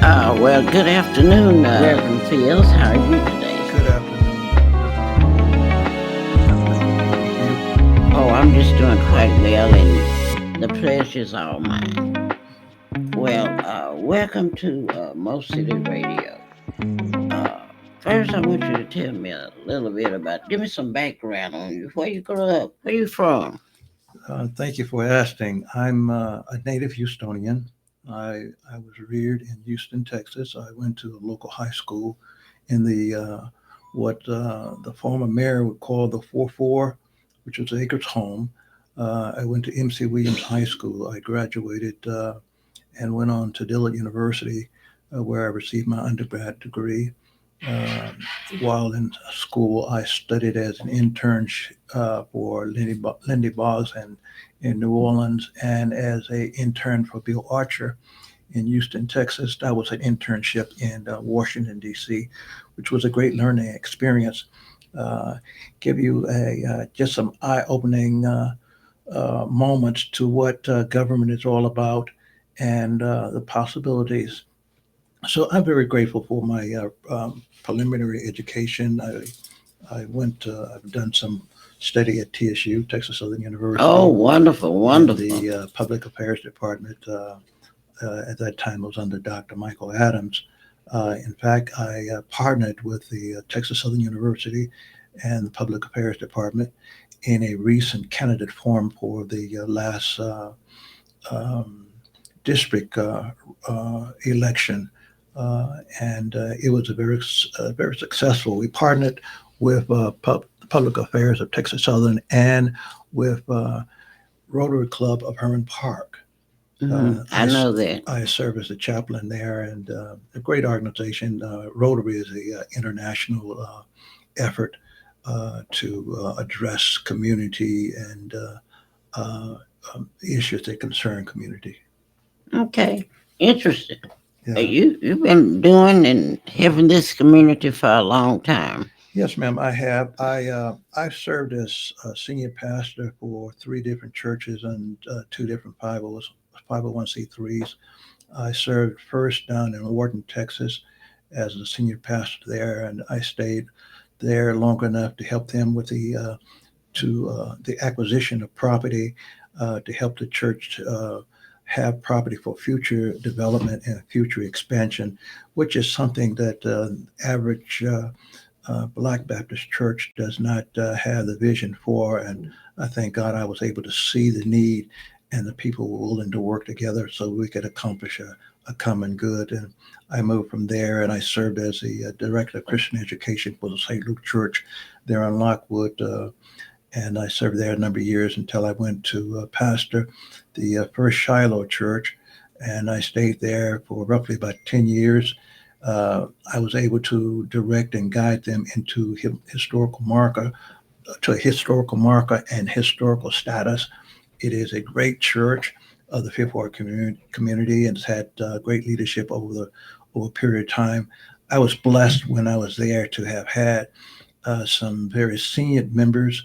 Well, good afternoon, Reverend Fields. How are you today? Good afternoon, Reverend. Oh, I'm just doing quite well, and the pleasure's all mine. Well, welcome to Most City Radio. Uh, First, I want you to tell me a little bit give me some background on you. Where you grew up? Where you from? Thank you for asking. I'm a native Houstonian. I was reared in Houston, Texas. I went to a local high school in what the former mayor would call the 4-4, which was Acres Home. I went to MC Williams High School. I graduated and went on to Dillard University, where I received my undergrad degree. Um, while in school, I studied as an intern for Lindy Boggs and in New Orleans, and as an intern for Bill Archer in Houston, Texas. That was an internship in Washington D.C., which was a great learning experience. Uh, Give you a just some eye-opening moments to what government is all about and the possibilities. So I'm very grateful for my preliminary education. I've done some study at TSU, Texas Southern Oh, University, wonderful, in wonderful. the Public Affairs Department. At that time, it was under Dr. Michael Adams. In fact, I partnered with the Texas Southern University and the Public Affairs Department in a recent candidate forum for the last um, district election, and it was very successful. We partnered with Public Affairs of Texas Southern and with Rotary Club of Herman Park. Uh, I I, know that. I serve as a chaplain there, and a great organization. Rotary is a international effort to address community and uh, issues that concern community. Okay, interesting. Yeah. You've been doing and having this community for a long time. Yes, ma'am. I have. I've served as a senior pastor for three different churches and two different 501c3s. I served first down in Wharton, Texas, as a senior pastor there, and I stayed there long enough to help them with the acquisition of property, to help the church have property for future development and future expansion, which is something that average Black Baptist Church does not have the vision for. And I thank God I was able to see the need, and the people were willing to work together so we could accomplish a common good. And I moved from there, and I served as the director of Christian education for the St. Luke Church there in Lockwood. And I served there a number of years until I went to pastor the First Shiloh Church, and I stayed there for roughly about 10 years. I was able to direct and guide them into historical marker to a historical marker and historical status. It is a great church of the Fifth Ward community, and it's had great leadership over a period of time. I was blessed when I was there to have had some very senior members.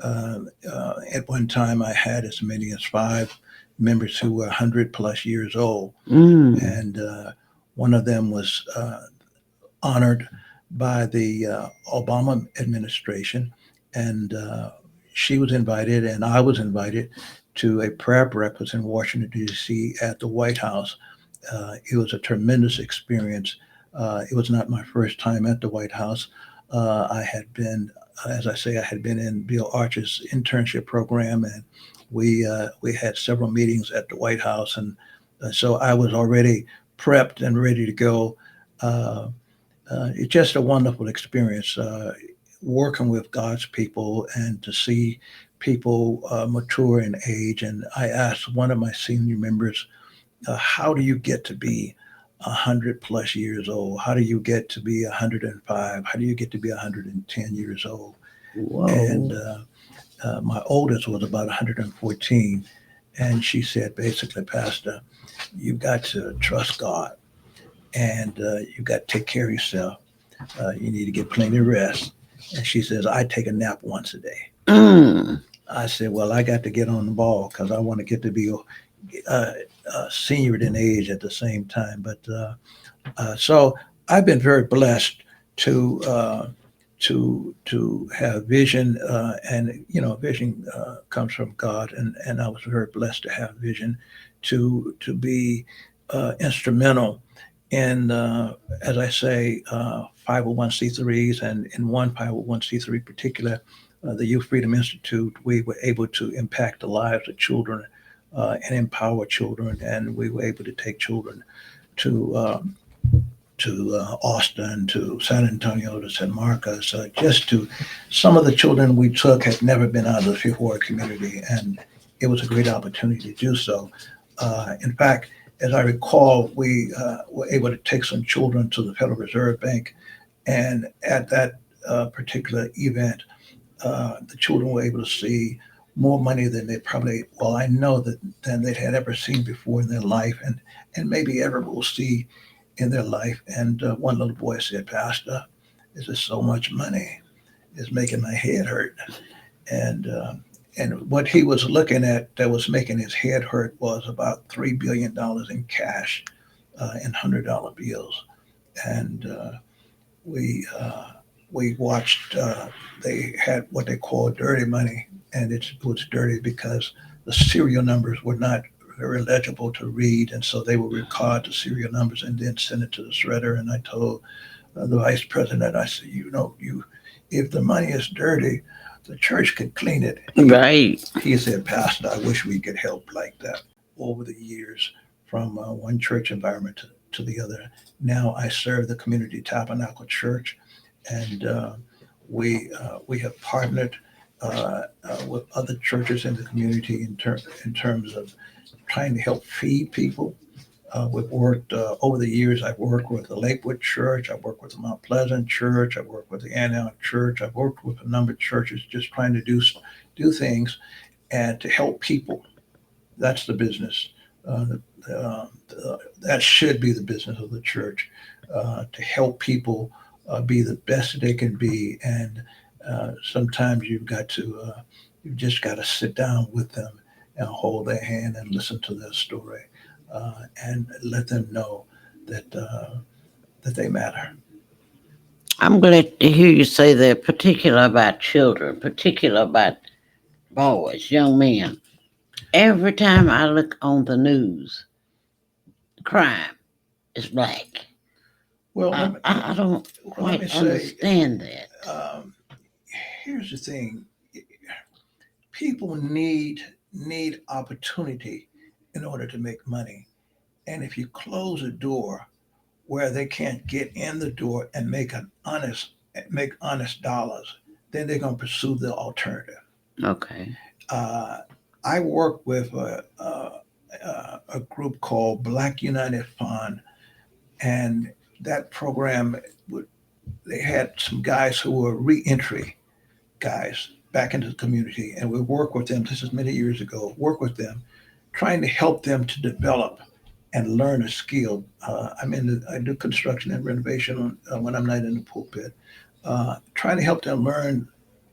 At one time, I had as many as five members who were 100 plus years old, Mm. and one of them was honored by the Obama administration, and she was invited, and I was invited to a prayer breakfast in Washington D.C. at the White House. It was a tremendous experience. It was not my first time at the White House. I had been, as I say, I had been in Bill Archer's internship program, and we had several meetings at the White House, and so I was already prepped and ready to go. Uh, it's just a wonderful experience working with God's people and to see people mature in age. And I asked one of my senior members, "How do you get to be 100 plus years old? How do you get to be 105? How do you get to be 110 years old?" And Whoa. my oldest was about 114, and she said, basically, "Pastor, you've got to trust God, and you've got to take care of yourself. You need to get plenty of rest." And she says, "I take a nap once a day." Mm. I said, "Well, I got to get on the ball because I want to get to be seniored in age at the same time. But so I've been very blessed to to have vision, and vision comes from God, and I was very blessed to have vision to be instrumental in, as I say, 501c3s, and in one 501c3 particular, the Youth Freedom Institute. We were able to impact the lives of children and empower children, and we were able to take children to Austin, to San Antonio, to San Marcos. Just to some of the children we took had never been out of the Fifth Ward community, and it was a great opportunity to do so. In fact, as I recall, we were able to take some children to the Federal Reserve Bank, and at that particular event, the children were able to see more money than they probably, well, I know that than they had ever seen before in their life, and maybe ever will see in their life. And one little boy said, "Pastor, this is so much money. It's making my head hurt." And what he was looking at that was making his head hurt was about $3 billion in cash, in $100 bills. And we we watched. They had what they call dirty money, and it was dirty because the serial numbers were not very legible to read, and so they would record the serial numbers and then send it to the shredder. And I told the vice president, I said, if the money is dirty, the church could clean it. Right. He said, "Pastor, I wish we could help like that." Over the years, from one church environment to the other, now I serve the Community Tabernacle Church, and we have partnered with other churches in the community in terms of trying to help feed people. We've worked over the years. I've worked with the Lakewood Church. I've worked with the Mount Pleasant Church. I've worked with the Antioch Church. I've worked with a number of churches, just trying to do things and to help people. That's the business. That should be the business of the church, to help people be the best that they can be. And sometimes you've just got to sit down with them and hold their hand and listen to their story, and let them know that they matter. I'm glad to hear you say that, particular about children, particular about boys, young men. Every time I look on the news, crime is black. Well, I don't let me quite say, understand that. um, here's the thing: people need opportunity in order to make money, and if you close a door where they can't get in the door and make honest dollars, then they're going to pursue the alternative. Okay. Uh, I work with a group called Black United Fund, and that program they had some guys who were reentry guys back into the community, and we work with them. This is many years ago. Work with them, trying to help them to develop and learn a skill. I do construction and renovation when I'm not in the pulpit. Trying to help them learn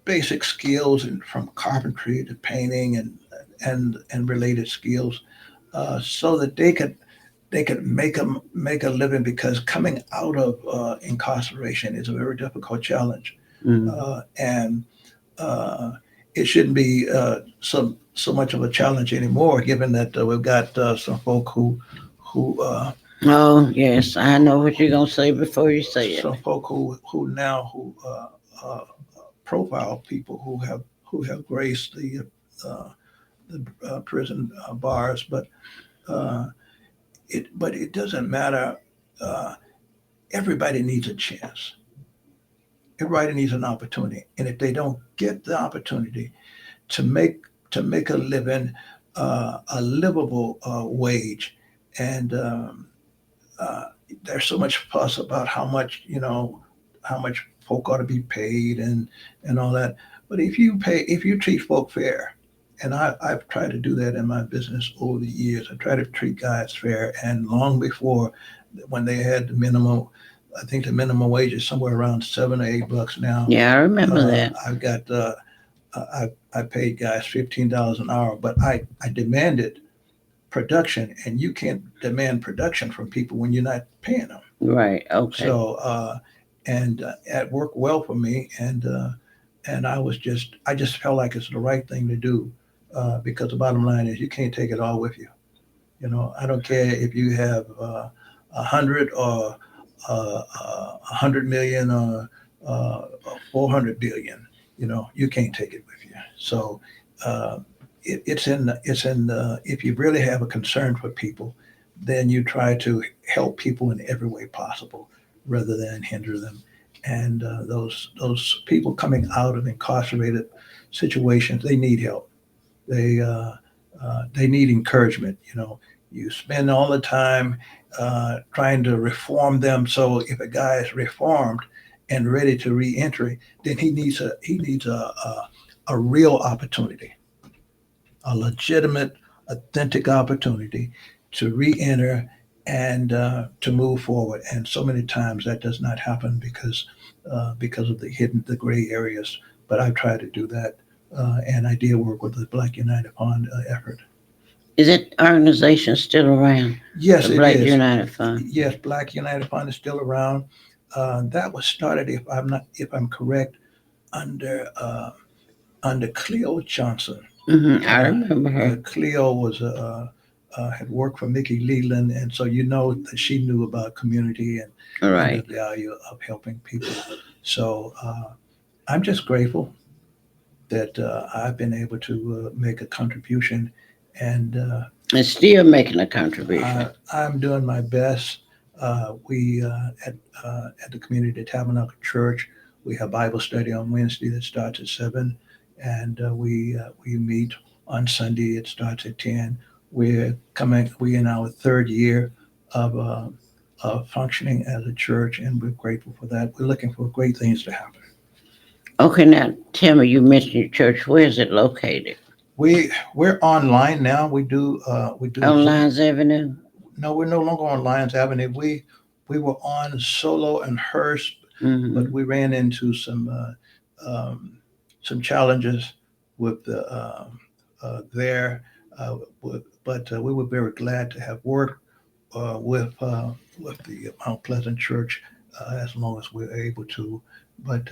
basic skills, and from carpentry to painting and related skills, so that they could make a living, because coming out of incarceration is a very difficult challenge, Mm. and uh, it shouldn't be so much of a challenge anymore, given that we've got some folk who Oh, yes, I know what you're going to say before you say it. some folk who now who profile people who have graced the prison bars, uh, but it doesn't matter. Uh, Everybody needs a chance. Everybody needs an opportunity, and if they don't get the opportunity to make a living, a livable wage, and uh, there's so much fuss about how much folk ought to be paid, and all that. But if you treat folk fair, and I've tried to do that in my business over the years. I try to treat guys fair, and long before, when they had the minimum, I think the minimum wage is somewhere around $7 or $8 now. Yeah, I remember that. I've got I paid guys $15 an hour, but I demanded production, and you can't demand production from people when you're not paying them. Right. Okay. So and it worked well for me, and I just felt like it's the right thing to do, because the bottom line is you can't take it all with you. You know, I don't care if you have 100 or 100 million or 400 billion. You know, you can't take it with you. So uh, it's in the, if you really have a concern for people, then you try to help people in every way possible rather than hinder them. And those people coming out of incarcerated situations, they need help. They need encouragement. You know, you spend all the time trying to reform them. So if a guy is reformed and ready to reenter, then he needs a real opportunity, a legitimate, authentic opportunity to re-enter and to move forward. And so many times that does not happen because of the gray areas. But I've tried to do that, and I did work with the Black United Fund effort. Is that organization still around? The Yes, it Black is. United Fund. Yes, Black United Fund is still around. That was started, if I'm correct, under under Cleo Johnson. I remember her. Cleo was had worked for Mickey Leland, and so you know that she knew about community and the Right. value of helping people. So I'm just grateful that I've been able to make a contribution, and And still making a contribution. I'm doing my best. We at the Community Tabernacle Church, we have Bible study on Wednesday that starts at 7, and we meet on Sunday. It starts at 10. We in our third year of functioning as a church, and we're grateful for that. We're looking for great things to happen. Okay, now tell me, you mentioned your church. Where is it located? We're online now. We do On Zoom. Lyons Avenue? No, we're no longer on Lyons Avenue. We were on Solo and Hurst, but Mm-hmm. we ran into some challenges with the there. But we were very glad to have worked with the Mount Pleasant Church as long as we're able to. But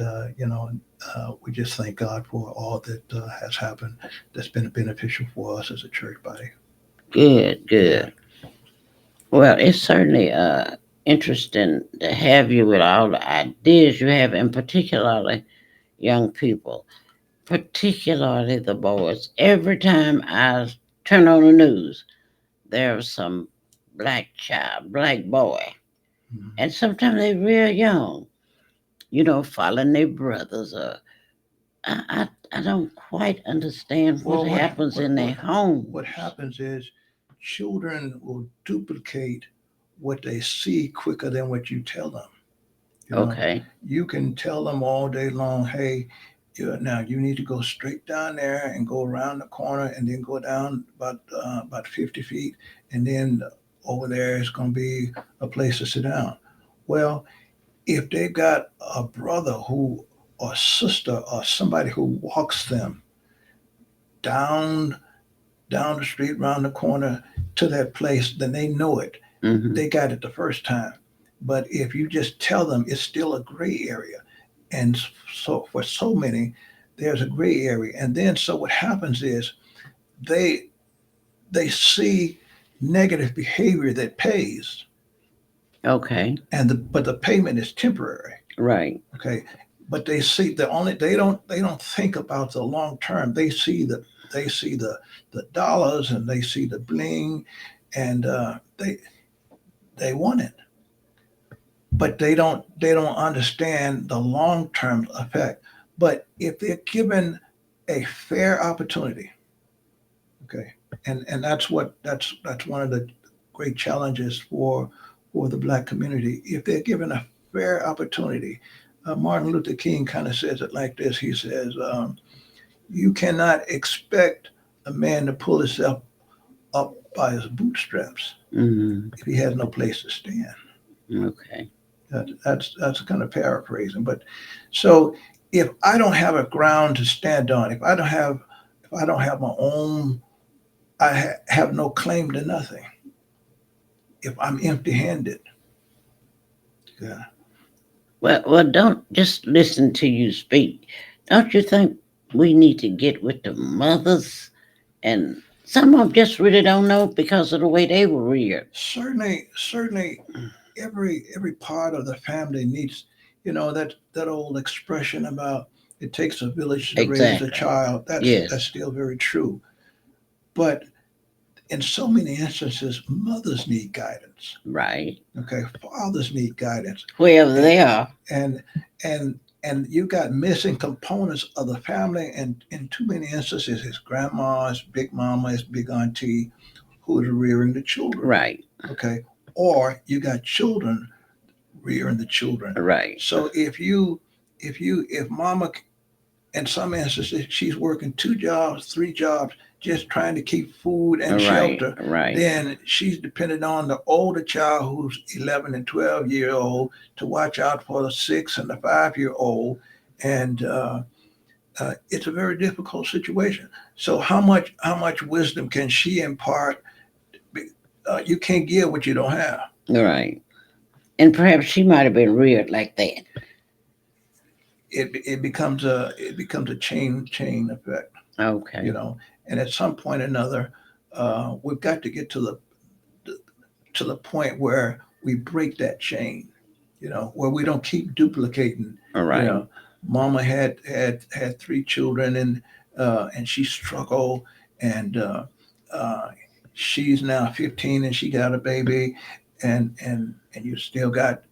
we just thank God for all that has happened. That's been beneficial for us as a church body. Good, Yeah. good. Well, it's certainly interesting to have you with all the ideas you have, and particularly young people, particularly the boys. Every time I turn on the news, there's some black child, black boy, Mhm. and sometimes they're real young, following their brothers. I don't quite understand what Well, happens in their what homes. happens is children will duplicate what they see quicker than what you tell them. You know, Okay. you can tell them all day long, hey, now you need to go straight down there and go around the corner and then go down about 50 feet, and then over there is going to be a place to sit down. Well, if they've got a brother who or sister or somebody who walks them down down the street, round the corner to that place, then they know it. Hmm. They got it the first time. But if you just tell them, it's still a gray area. And so for so many, there's a gray area. And then so what happens is they they see negative behavior that pays, Okay. and but the payment is temporary. Right. Okay. But they see they don't think about the long term. They see the dollars, and they see the bling, and they want it, but they don't understand the long term effect. But if they're given a fair opportunity, okay, and that's one of the great challenges for the black community. If they're given a fair opportunity, Martin Luther King kind of says it like this. He says, "You cannot expect a man to pull himself up by his bootstraps Hmm. if he has no place to stand." Okay. That's kind of paraphrasing, but so if I don't have a ground to stand on, if I don't have my own have no claim to nothing if I'm empty-handed. Yeah. Well, don't just listen to you speak. Don't you think we need to get with the mothers? And some of them just really don't know because of the way they were reared. Certainly, every part of the family needs, that old expression about it takes a village to raise a Exactly. child. That's Yes. still very true. But in so many instances, mothers need guidance. Right. Okay, fathers need guidance, Wherever and they are. and and and you got missing components of the family, and in too many instances, his grandma, his big mama, his big auntie, who is rearing the children. Right. Okay, or you got children rearing the children. Right. So if mama, in some instances, she's working 2 jobs, 3 jobs, just trying to keep food and Right. shelter, Right. then she's dependent on the older child who's 11 and 12-year old to watch out for the 6 and the 5-year old. And it's a very difficult situation. So how much wisdom can she impart? You can't give what you don't have. Right. And perhaps she might have been reared like that. It becomes a chain effect, you Okay. know. And at some point or another, we've got to get to the point where we break that chain, where we don't keep duplicating. All You right. know, Mama had 3 children, and she struggled, and uh, she's now 15 and she got a baby, and you still got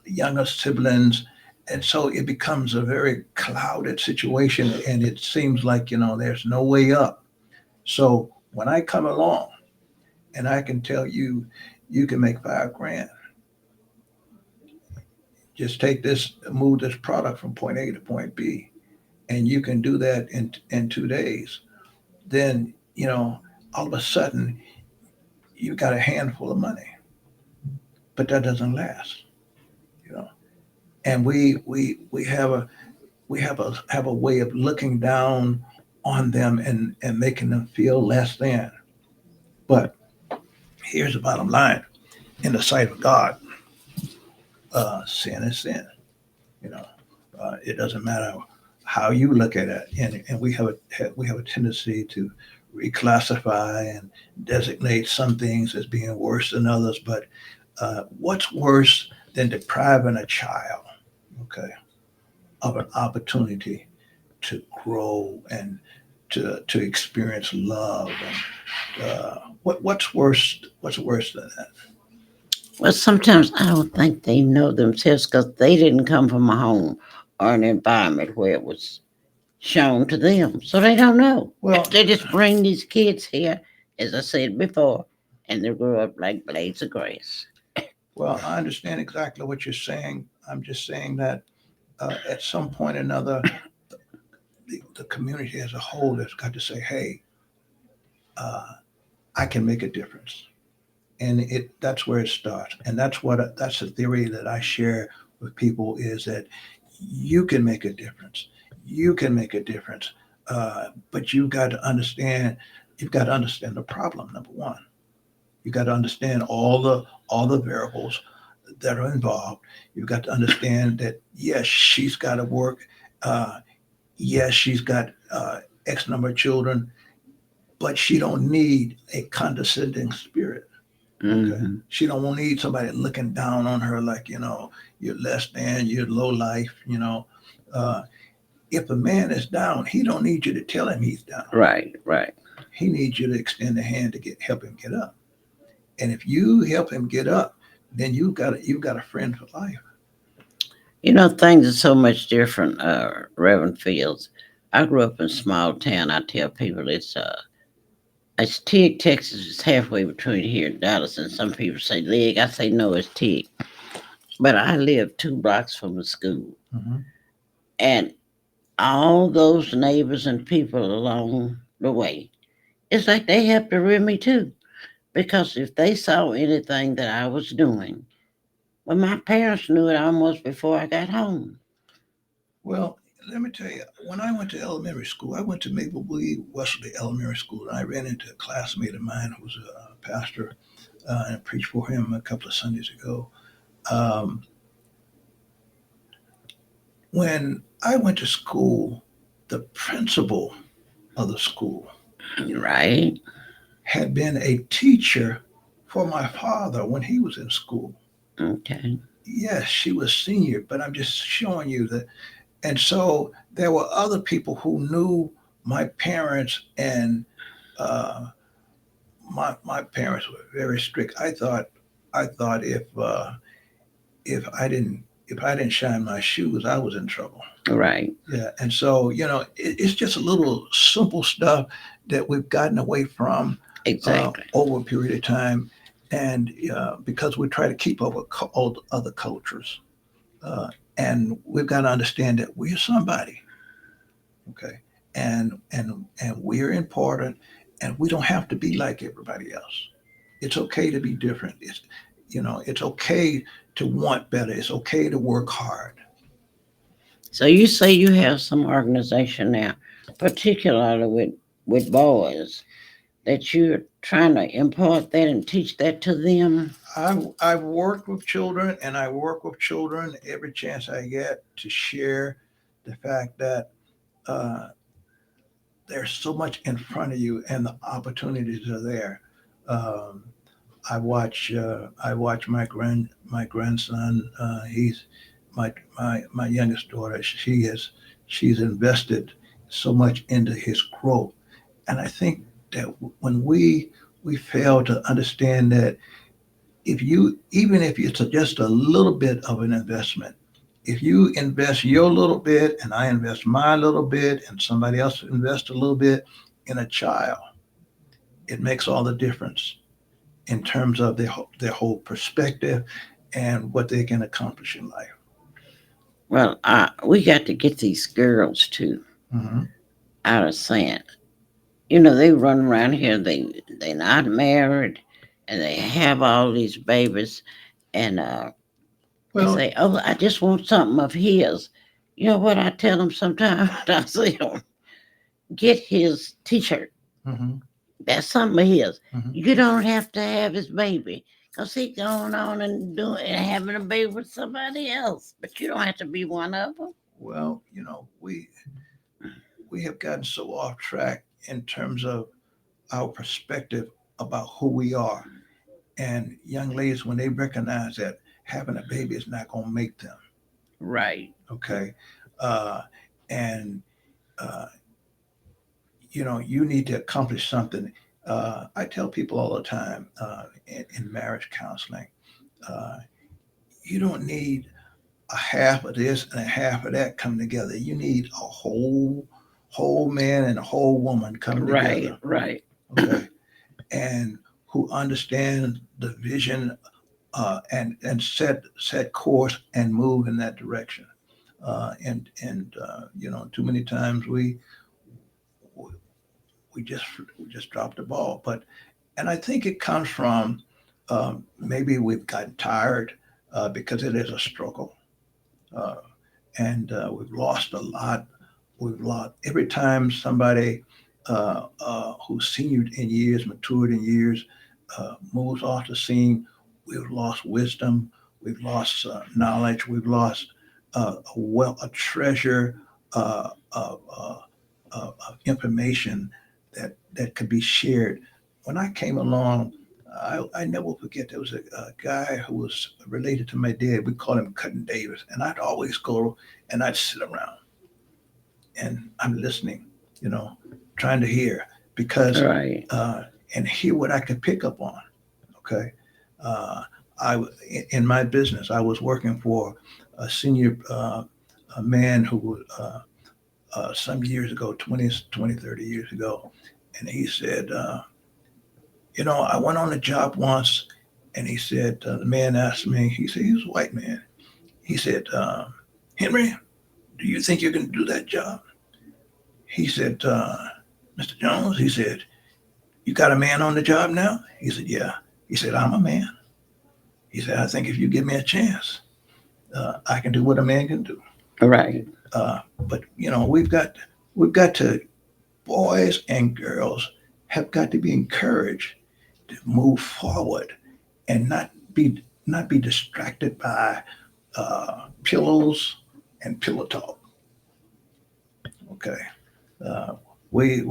younger siblings. And so it becomes a very clouded situation, and it seems like there's no way up. So when I come along and I can tell you, you can make 5 grand, just take this, move this product from point A to point B, and you can do that in 2 days, then all of a sudden you got a handful of money, but that doesn't last. You know, and we have a way of looking down on them and making them feel less than. But here's the bottom line: in the sight of God, sin is sin. You know, it doesn't matter how you look at it, and we have a tendency to reclassify and designate some things as being worse than others. But what's worse than depriving a child, okay, of an opportunity to grow and to experience love? And what's worse? What's worse than that? Well, sometimes I don't think they know themselves because they didn't come from a home or an environment where it was shown to them. So they don't know. Well, They just bring these kids here, as I said before, and they grow up like blades of grass. well, I understand exactly what you're saying. I'm just saying that at some point or another, the community as a whole has got to say, "Hey, uh, I can make a difference," and that's where it starts. And that's the theory that I share with people, is that you can make a difference. You can make a difference, but you've got to understand. You've got to understand the problem. Number one, you got to understand all the variables that are involved. You've got to understand that yes, she's got to work. Uh, yes, she's got X number of children, but she don't need a condescending spirit. Okay, Hmm. she don't need somebody looking down on her like you're less than, you're low life. Uh, if a man is down, he don't need you to tell him he's down. Right, right. He needs you to extend a hand to help him get up. And if you help him get up, then you've got a friend for life. Things are so much different, Reverend Fields. I grew up in a small town. I tell people it's Tig, Texas. It's halfway between here and Dallas, and some people say Leg. I say no, it's Tig. But I live 2 blocks from the school, Mm-hmm. and all those neighbors and people along the way, it's like they have to rear me too. Because if they saw anything that I was doing, well, my parents knew it almost before I got home. Well, let me tell you, when I went to elementary school, I went to Maple Lee Wesley Elementary School, and I ran into a classmate of mine who was a pastor, and I preached for him a couple of Sundays ago. Um, when I went to school, the principal of the school Right. had been a teacher for my father when he was in school. Okay. Yes, she was senior, but I'm just showing you that. And so there were other people who knew my parents, and uh, my parents were very strict. I thought if I didn't shine my shoes, I was in trouble. Right. Yeah, and so it's just a little simple stuff that we've gotten away from Exactly. over a period of time, and because we try to keep up with all the other cultures, uh, and we've got to understand that we're somebody, okay, and we're important, and we don't have to be like everybody else. It's okay to be different. It's okay to want better. It's okay to work hard. So you say you have some organization now, particularly with boys, that you're trying to impart that and teach that to them. I've worked with children, and I work with children every chance I get to share the fact that uh, there's so much in front of you, and the opportunities are there. Um, I watch my grandson. He's my youngest daughter. She's invested so much into his growth, and I think that when we fail to understand that, if you even if it's just a little bit of an investment, if you invest your little bit and I invest my little bit and somebody else invests a little bit in a child, it makes all the difference in terms of their whole perspective and what they can accomplish in life. Well, we got to get these girls too Hmm. out of saying, you know, they run around here. They not married, and they have all these babies, and they Well, say, "Oh, I just want something of his." You know what I tell them sometimes? I say, "Get his T-shirt. hmm That's something of his. hmm You don't have to have his baby." Cause he going on and doing and having a baby with somebody else, but you don't have to be one of them. well, we have gotten so off track in terms of our perspective about who we are. And young ladies, when they recognize that having a baby is not going to make them, Right. okay, uh, and uh, you need to accomplish something. I tell people all the time in marriage counseling, uh, you don't need a half of this and a half of that coming together. You need a whole man and a whole woman coming Right. together, Right. okay, and who understand the vision, and set course and move in that direction. And too many times we just drop the ball. But and I think it comes from maybe we've gotten tired because it is a struggle, uh, and we've lost a lot. We've lost every time somebody who's senior in years, matured in years, moves off the scene. We've lost wisdom. We've lost knowledge. We've lost a treasure of information that could be shared. When I came along, I never forget there was a guy who was related to my dad. We called him Cutting Davis, and I'd always go and I'd sit around and I'm listening, you know, trying to hear because Right. uh, and hear what I could pick up on. Okay, uh, I in my business I was working for a senior a man who some years ago, 30 years ago, and he said, I went on a job once, and he said, the man asked me, he said, he was a white man. He said, Henry, do you think you can do that job? He said, Mr. Jones, he said, you got a man on the job now? He said, yeah. He said, I'm a man. He said, I think if you give me a chance, I can do what a man can do. Right. But we've got to boys and girls have got to be encouraged to move forward and not be distracted by pillows and pillow talk. Okay, uh, we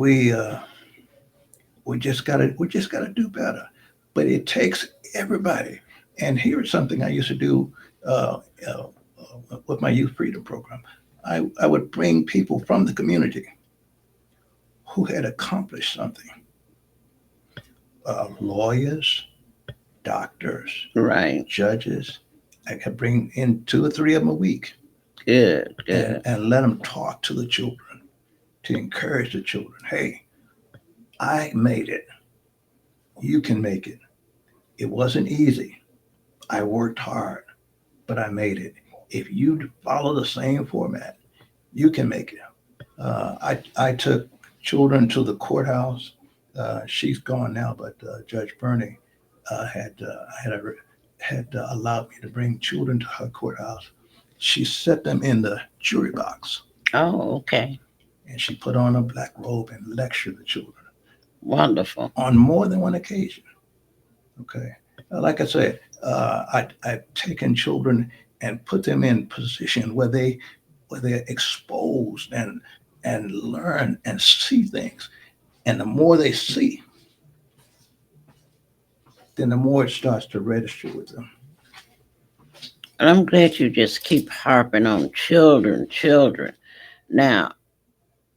just gotta do better, but it takes everybody. And here's something I used to do uh, with my youth freedom program. I would bring people from the community who had accomplished something, lawyers, doctors, Right. judges. I could bring in two or three of them a week Good. and, Good. and let them talk to the children to encourage the children. Hey, I made it. You can make it. It wasn't easy. I worked hard, but I made it. If you follow the same format, you can make it. I took children to the courthouse. She's gone now, but Judge Bernie had allowed me to bring children to her courthouse. She set them in the jury box Oh, okay. and she put on a black robe and lectured the children Wonderful. on more than one occasion. Okay, like I said, I've taken children and put them in position where they're exposed and learn and see things. And the more they see, then the more it starts to register with them. And I'm glad you just keep harping on children, children. Now,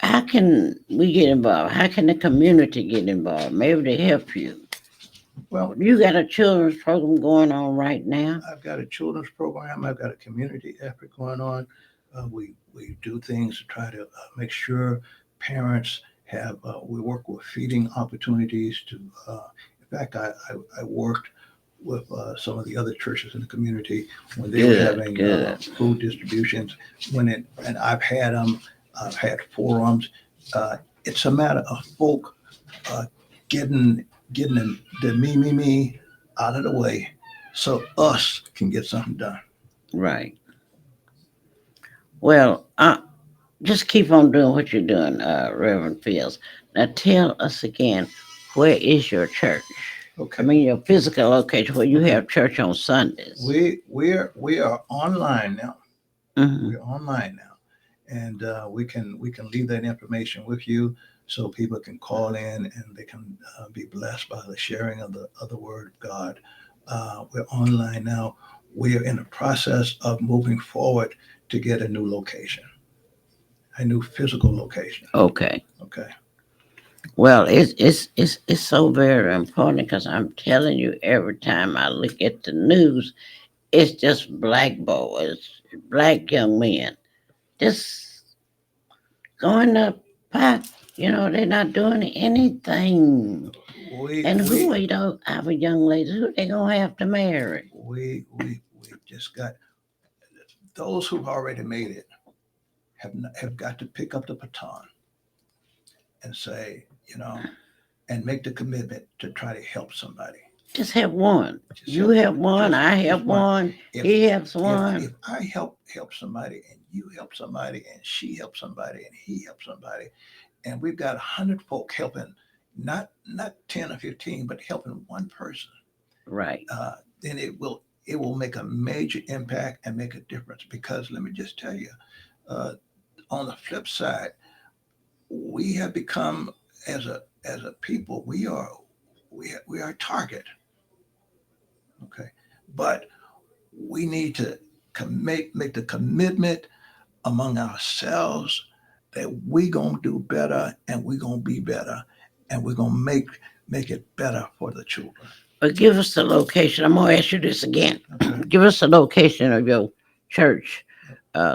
how can we get involved? How can the community get involved? Maybe to help you. Well, You got a children's program going on right now. I've got a children's program. I've got a community effort going on. We do things to try to make sure parents have. We work with feeding opportunities to. In fact, I worked with some of the other churches in the community when they were Good, having good. food distributions. And I've had them. I've had forums. Uh, it's a matter of folk uh, getting getting the me out of the way so us can get something done. Right. Well, just keep on doing what you're doing, Reverend Fields. Now tell us again, where is your church? I Okay. mean, your physical location where you Okay. have church on Sundays. We are online now. Hmm. We're online now, and we can leave that information with you so people can call in and they can be blessed by the sharing of the word of God. We're online now. We are in the process of moving forward to get a new location, a new physical location. Okay. Okay. Well, it's so very important because I'm telling you, every time I look at the news, it's just black boys, black young men, just going up path. They're not doing anything. We And who we are our young ladies? Who they gonna have to marry? we just got those who've already made it have got to pick up the baton and say, and make the commitment to try to help somebody. Just have one. Just You help have one. just I just have one. one. If He has if one. I help somebody and you help somebody and she helps somebody and he helps somebody and we've got 100 folk helping, not 10 or 15, but helping one person, Right. uh, then it will make a major impact and make a difference. Because let me just tell you, uh, on the flip side, we have become as a people we are a target. Okay, but we need to make the commitment among ourselves that we gonna do better and we gonna be better and we're gonna make it better for the children. But give us the location. I'm gonna ask you this again. Okay. Give us the location of your church,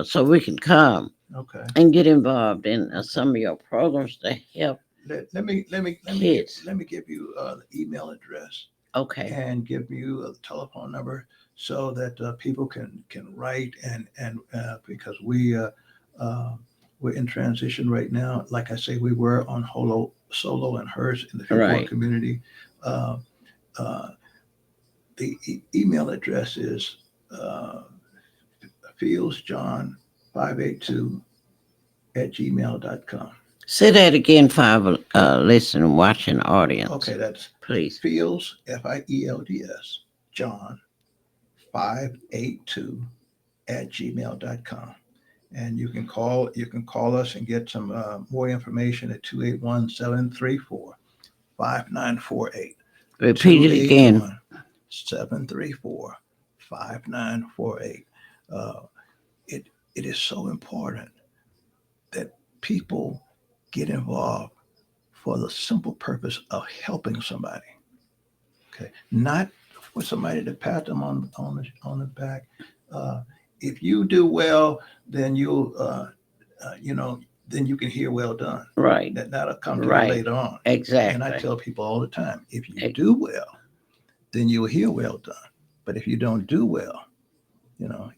so we can come Okay. and get involved in some of your programs to help kids. Let me give you the email address Okay. and give you a telephone number so that people can write and because uh, we're in transition right now. Like I say, we were on Solo and Hers in the Freeport Right. community. Uh, uh, the email address is uh, fieldsjohn 582 at gmail.com. Say that again for our listening, watching audience. Okay, that's Please. Fields, Fields, John 582 at gmail.com. And you can call us and get some more information at 281-734-5948. Repeat it again. 734-5948. Uh, it it is so important that people get involved for the simple purpose of helping somebody. Okay, not for somebody to pat them on the back. Uh, if you do well, then then you can hear well done. Right. That'll come to you Right. later on. Exactly. And I tell people all the time, if you Ex- do well, then you'll hear well done. But if you don't do well,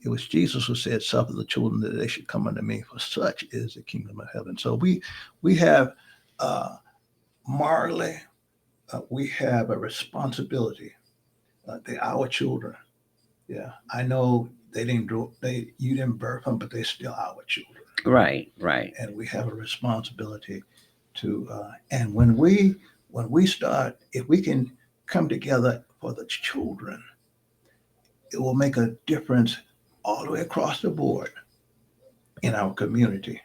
it was Jesus who said, "Suffer the children that they should come unto me, for such is the kingdom of heaven." So we have morally, we have a responsibility. They're our children. Yeah, I know you didn't birth them, but they're still our children. Right. Right. And we have a responsibility to. And when we start, if we can come together for the children, it will make a difference all the way across the board in our community.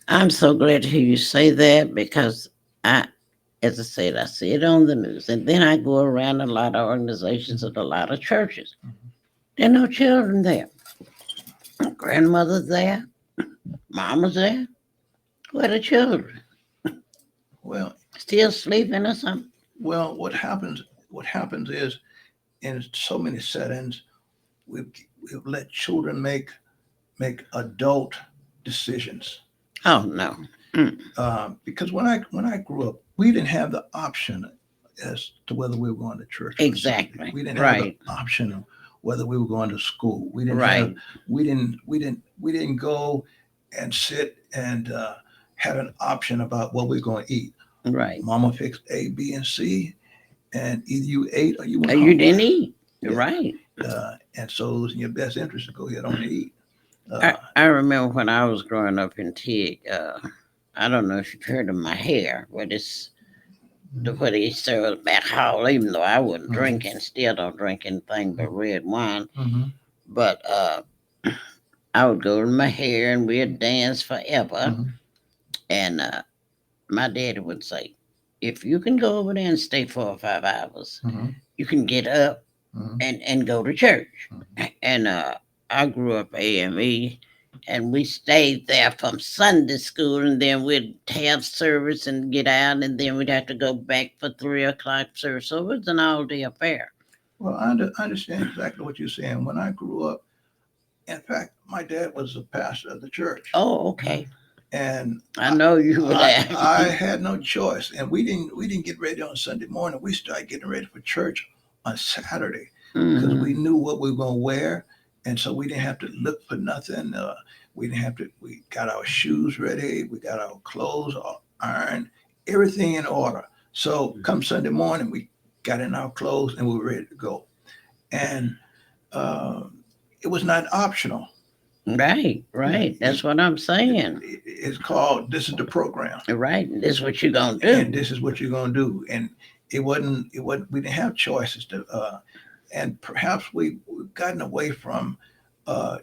I'm so glad to hear you say that because as I said, I see it on the news, and then I go around a lot of organizations and a lot of churches. Mhm. There are no children there. Grandmother's there, mama's there. Where are the children? Well, Still sleeping or something? well, what happens is in so many settings, we've let children make adult decisions. Oh no. Mm, Because when I grew up, we didn't have the option as to whether we were going to church. On Sunday. exactly. We didn't have Right. the option of whether we were going to school. We didn't Right. have. We didn't go and sit and have an option about what we are going to eat. Right. Mama fixed A, B, and C, and either you ate or you went You home. didn't eat. Yeah. Right. And so it was in your best interest to go ahead on and eat. I remember when I was growing up in Tig. I don't know if you've heard of my hair, but it's what they serve back hall. Even though I wouldn't drink and still don't drink anything but red wine, Mhm. but I would go to my hair and we'd dance forever. Mhm. And my daddy would say, if you can go over there and stay 4 or 5 hours, Mhm. you can get up Mhm. and go to church. Mhm. And I grew up AME, and we stayed there from Sunday school, and then we'd have service and get out, and then we'd have to go back for 3 o'clock service. So it was an all day affair. Well, I understand exactly what you're saying. When I grew up, in fact, my dad was the pastor of the church, Oh, okay. and I know you were I there. had no choice. And we didn't get ready on Sunday morning. We started getting ready for church on Saturday because we Mhm. knew what we were going to wear, and so we didn't have to look for nothing. We didn't have to. We got our shoes ready. We got our clothes all ironed, everything in order. So come Sunday morning, we got in our clothes and we were ready to go. And uh, it was not optional. Right, Yeah, right. That's what I'm saying. it's called, this is the program, Right. This is what you're gonna and do. this is what you're going to do. And it wasn't, we didn't have choices and perhaps we've gotten away from uh,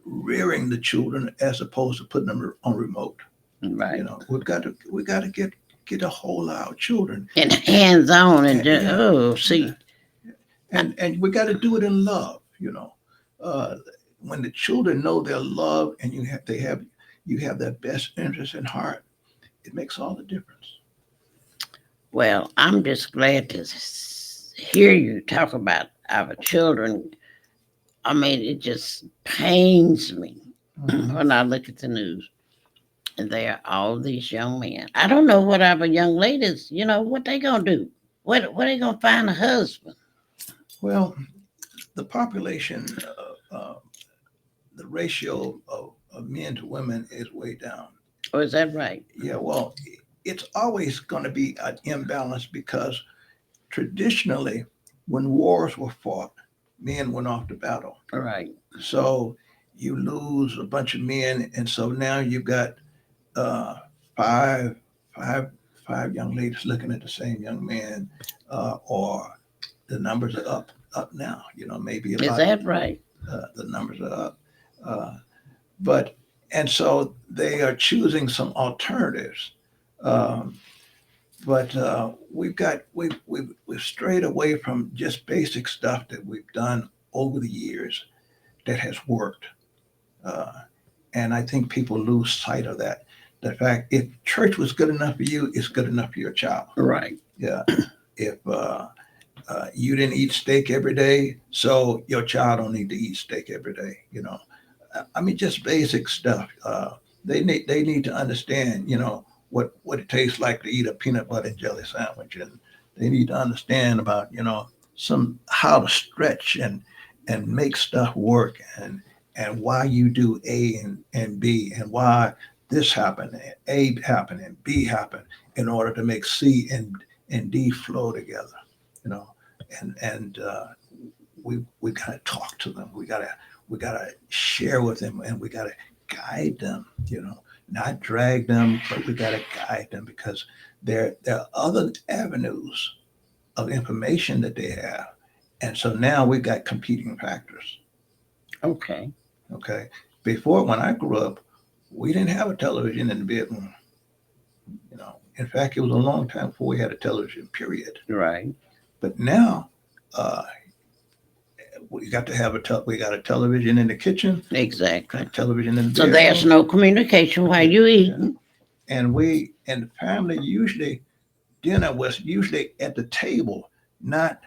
rearing the children as opposed to putting them on remote. Right. We got to get a hold of our children. And hands on and And, just, yeah, oh, yeah. see. And we got to do it in love. uh, when the children know they're loved and you have their best interest in heart, it makes all the difference. Well, I'm just glad to hear you talk about our children. I mean, it just pains me Mhm. when I look at the news and there are all these young men. I don't know what our young ladies, what they gonna do. Where they gonna find a husband? Well, the population, the ratio of men to women is way down. Or is that right? Yeah, well, it's always going to be an imbalance because traditionally, when wars were fought, men went off to battle. Right. So you lose a bunch of men, and so now you've got uh, five, five, five young ladies looking at the same young man, or the numbers are up now. Maybe Is about that right? the numbers are up, uh, but and so they are choosing some alternatives. Um, but we've strayed away from just basic stuff that we've done over the years that has worked. Uh, and I think people lose sight of that. The fact if church was good enough for you, it's good enough for your child. Right. Yeah. If you didn't eat steak every day, so your child don't need to eat steak every day. I mean, just basic stuff. They need to understand, what it tastes like to eat a peanut butter and jelly sandwich, and they need to understand about, some how to stretch and make stuff work, and why you do A and B, and why this happened, and A happened, and B happened in order to make C and D flow together. You know, and we gotta talk to them. We gotta share with them, and we gotta guide them. Not drag them, but we gotta guide them, because there are other avenues of information that they have, and so now we've got competing factors. Okay. Okay, before, when I grew up, we didn't have a television in the bedroom. In fact, it was a long time before we had a television. Period. Right. But now, uh, we got a television in the kitchen, got Exactly. a television in the So there's bedroom. no communication while Yeah, you yeah. eating. And the family usually, dinner was usually at the table, not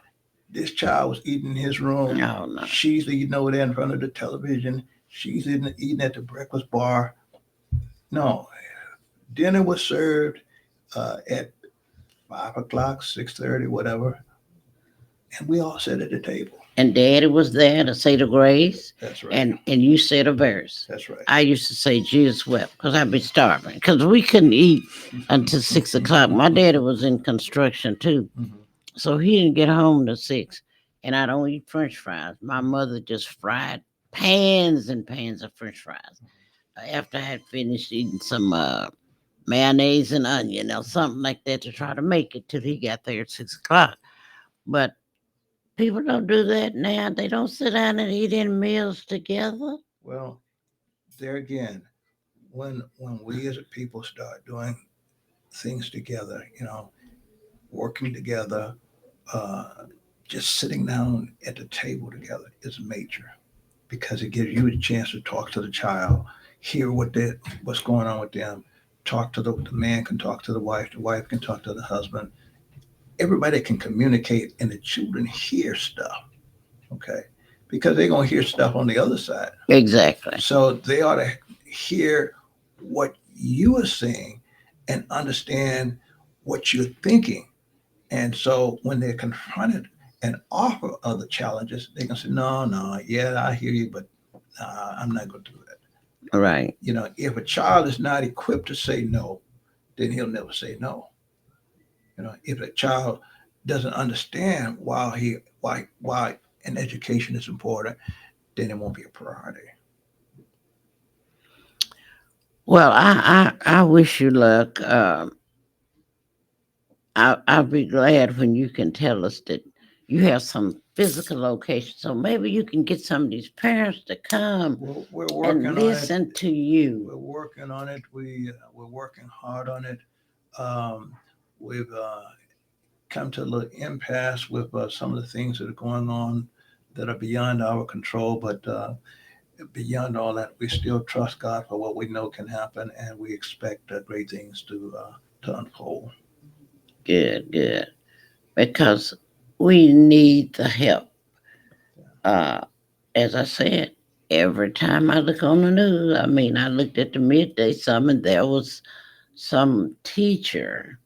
this child was eating in his room. No, no. She's eating over there in front of the television. She's eating at the breakfast bar. No, dinner was served at 5 o'clock, 6:30, whatever, and we all sat at the table. And Daddy was there to say the grace, That's right. and you said a verse. That's right. I used to say Jesus wept because I'd be starving because we couldn't eat until 6 o'clock. My daddy was in construction too, Mhm. so he didn't get home till 6. And I don't eat French fries. My mother just fried pans and pans of French fries. After I had finished eating some mayonnaise and onion or something like that to try to make it till he got there at 6 o'clock. But people don't do that now. They don't sit down and eat in meals together. Well, there again, when we as a people start doing things together, working together, uh, just sitting down at the table together is major, because it gives you a chance to talk to the child, hear what's going on with them, talk to the man can talk to the wife can talk to the husband. Everybody can communicate, and the children hear stuff. Okay, because they're gonna hear stuff on the other side. Exactly. So they ought to hear what you are saying and understand what you're thinking. And so when they're confronted and offer other challenges, they can say, no, no, yeah, I hear you, but I'm not going to do that. Right. If a child is not equipped to say no, then he'll never say no. If a child doesn't understand why an education is important, then it won't be a priority. Well, I wish you luck. I'll be glad when you can tell us that you have some physical location. So maybe you can get some of these parents to come We're and working on it. listen to you. We're working on it. We're working hard on it. Um, we've come to a little impasse with some of the things that are going on that are beyond our control. But beyond all that, we still trust God for what we know can happen, and we expect great things to unfold. Good, good. Because we need the help. Uh, as I said, every time I look on the news, I mean, I looked at the midday summit, there was some teacher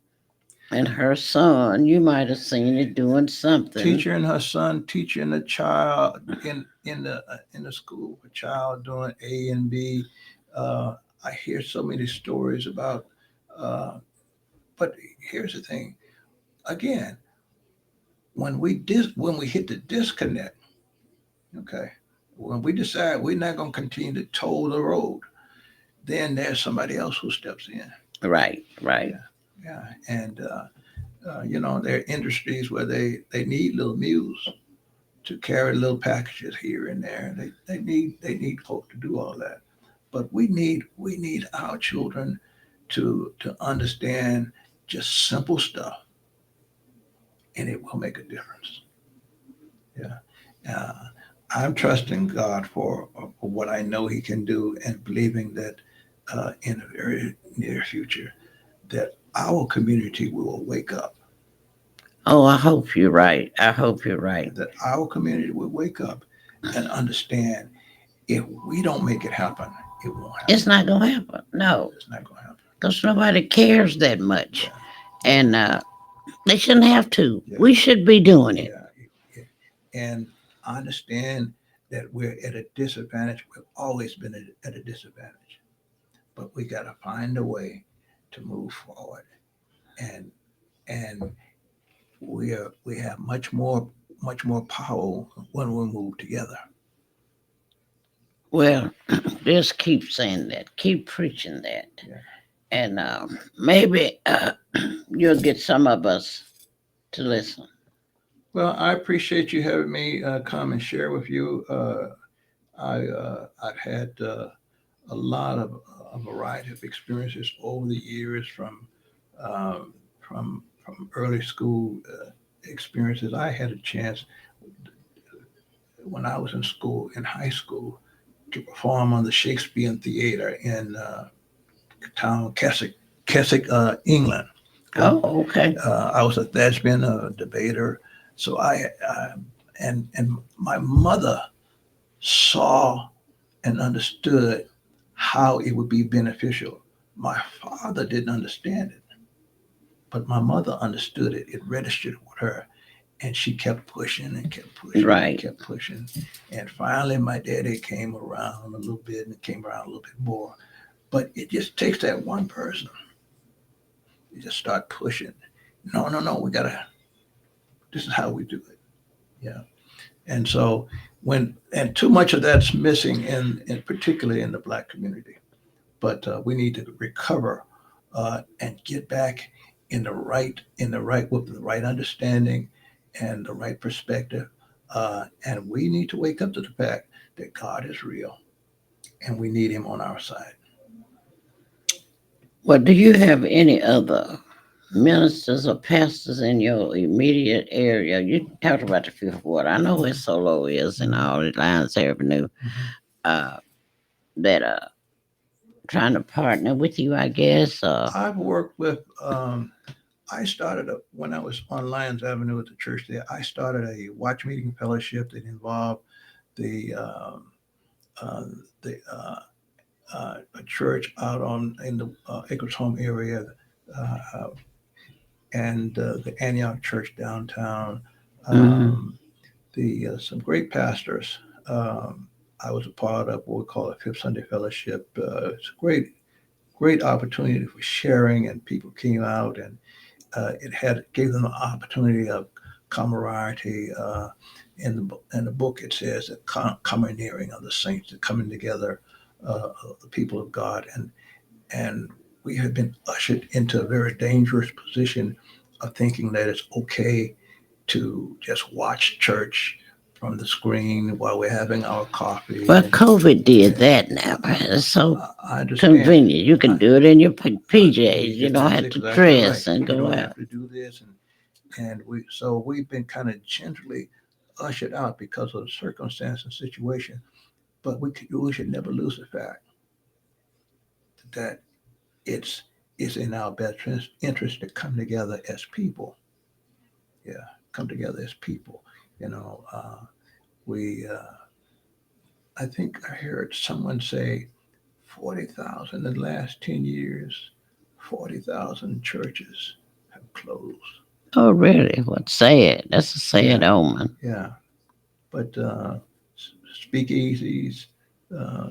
and her son. You might have seen it doing something. Teacher and her son teaching a child in the school, a child doing A and B. Uh, I hear so many stories about. Uh, but here's the thing. Again, when we hit the disconnect, okay. When we decide we're not going to continue to toll the road, then there's somebody else who steps in. Right, right. Yeah, yeah. And, there are industries where they need little mules to carry little packages here and there. They need folk to do all that. But we need our children to understand just simple stuff, and it will make a difference. Yeah. I'm trusting God for what I know He can do, and believing that in the very near future that our community will wake up. Oh, I hope you're right. I hope you're right. That our community will wake up and understand if we don't make it happen, it won't happen. It's not gonna happen. No, It's not going to happen. because nobody cares that much, Yeah, and they shouldn't have to. yeah, We should be doing it. yeah, yeah. And understand that we're at a disadvantage. We've always been at a disadvantage, but we got to find a way to move forward. And and we have much more power when we move together. Well, just keep saying that. Keep preaching that, Yeah. and maybe you'll get some of us to listen. Well, I appreciate you having me come and share with you. I've had a lot of a variety of experiences over the years from early school experiences. I had a chance when I was in school, in high school, to perform on the Shakespearean Theater in town Keswick, England. Oh, okay. I was a thespian, a debater, so and my mother saw and understood how it would be beneficial. My father didn't understand it, but my mother understood it. It registered with her, and she kept pushing and kept pushing Right. and kept pushing. And finally, my daddy came around a little bit and came around a little bit more. But it just takes that one person. You just start pushing. No, no, no. We gotta. This is how we do it. Yeah. And so and too much of that's missing in particularly in the black community. But we need to recover and get back in the right with the right understanding and the right perspective. And we need to wake up to the fact that God is real and we need Him on our side. Well, do you have any other ministers or pastors in your immediate area? You talked about the Fifth Ward. I know where Solo is and all the Lions Avenue. Mhm. Uh, that trying to partner with you, I guess. I've worked with. I started when I was on Lyons Avenue at the church there. I started a watch meeting fellowship that involved the uh, a church out on in the Acres Home area, uh, and the Antioch Church downtown. Mhm. Um, the some great pastors. I was a part of what we call a Fifth Sunday Fellowship. It's a great opportunity for sharing, and people came out, and it gave them an opportunity of camaraderie. In the book, it says that commoneering of the saints, the coming together of the people of God, and we have been ushered into a very dangerous position of thinking that it's okay to just watch church from the screen while we're having our coffee. Well, And COVID did that now. It's so I understand. convenient. You can I, do it in your PJs. You don't that's have to exactly right. dress and You go don't out. have to do this, and we've been kind of gently ushered out because of the circumstance and situation. But we should never lose the fact that it's it's in our best interest to come together as people. Yeah, come together as people. You know, we. I think I heard someone say 40,000 in the last 10 years. 40,000 churches have closed. Oh, really? What sad? That's a sad Yeah, omen. yeah. But speakeasies, uh,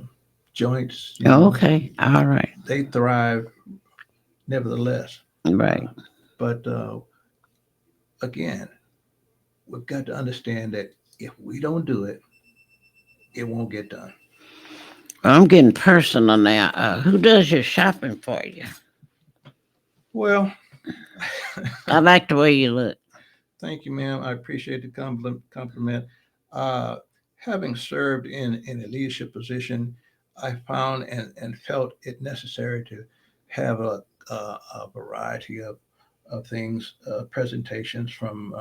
joints, Okay, all right, they thrive nevertheless. right. Uh, but again, we've got to understand that if we don't do it, it won't get done. I'm getting personal now. Who does your shopping for you? Well, I like the way you look. thank you, ma'am. I appreciate the compliment. Uh, Having served in a leadership position, I found and felt it necessary to have a variety of things, presentations from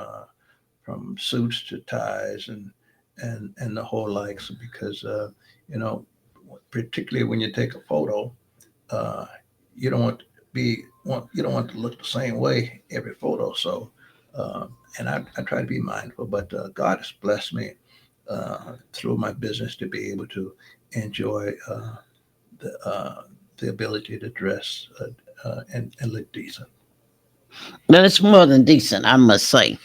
suits to ties and the whole likes, because you know, particularly when you take a photo, uh, you don't want to you don't want to look the same way every photo. So, uh, and I try to be mindful, but God has blessed me through my business to be able to enjoy the uh, the ability to dress and look decent. Well, it's more than decent, I must say.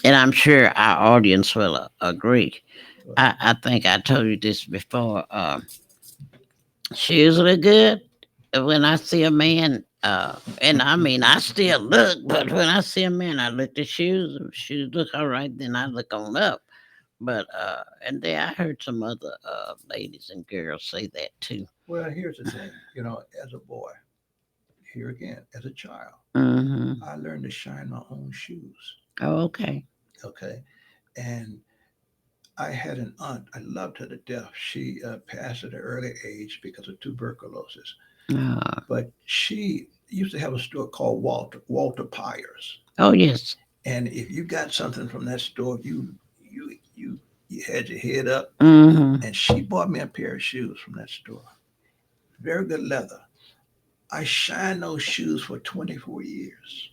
And I'm sure our audience will agree. I think I told you this before. Shoes look good when I see a man. And I mean, I still look, but when I see a man, I look at shoes. If shoes look all right, then I look on up. But and then I heard some other ladies and girls say that too. Well, here's the thing, as a boy, here again, as a child, Mm-hmm. I learned to shine my own shoes. Oh, okay. Okay, and I had an aunt. I loved her to death. She passed at an early age because of tuberculosis. Uh, But she used to have a store called Walter Pyers. oh, yes. And if you got something from that store, you had your head up. Mm-hmm. And she bought me a pair of shoes from that store. Very good leather. I shined those shoes for 24 years.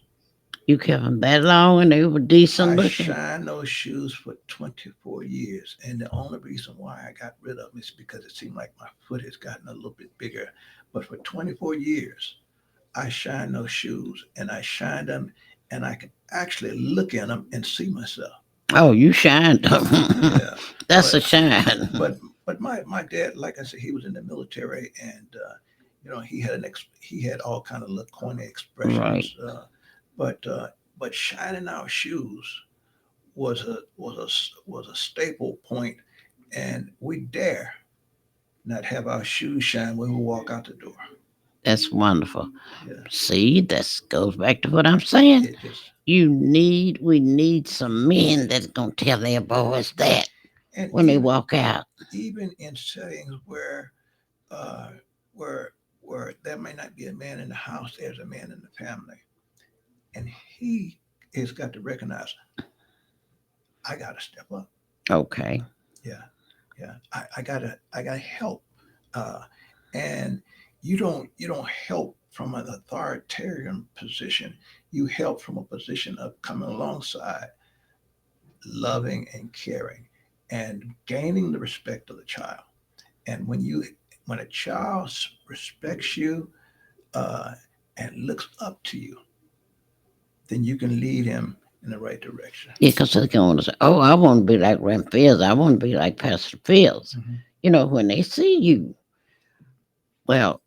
You kept them that long and they were decent I looking. shined those shoes for 24 years. And the only reason why I got rid of them is because it seemed like my foot has gotten a little bit bigger. But for 24 years, I shined those shoes and I shined them and I could actually look in them and see myself. Oh, you shined them. Yeah. That's But a shine. but but my dad, like I said, he was in the military, and he had all kind of little corny Right. expressions, but shining our shoes was a staple point, and we dare not have our shoes shine when we walk out the door. That's wonderful. Yeah, See, this goes back to what I'm saying. it just We need some men that's gonna tell their boys that and when they walk out. even in settings uh, where there may not be a man in the house, there's a man in the family, and he has got to recognize I got to step up. Okay. Yeah, yeah. I gotta help, uh, and you don't help from an authoritarian position. You help from a position of coming alongside, loving and caring, and gaining the respect of the child. And when a child respects you uh, and looks up to you, then you can lead him in the right direction. Yeah, because they're going to say, "Oh, I want to be like Rev Fields. I want to be like Pastor Fields." Mhm. When they see you. Well,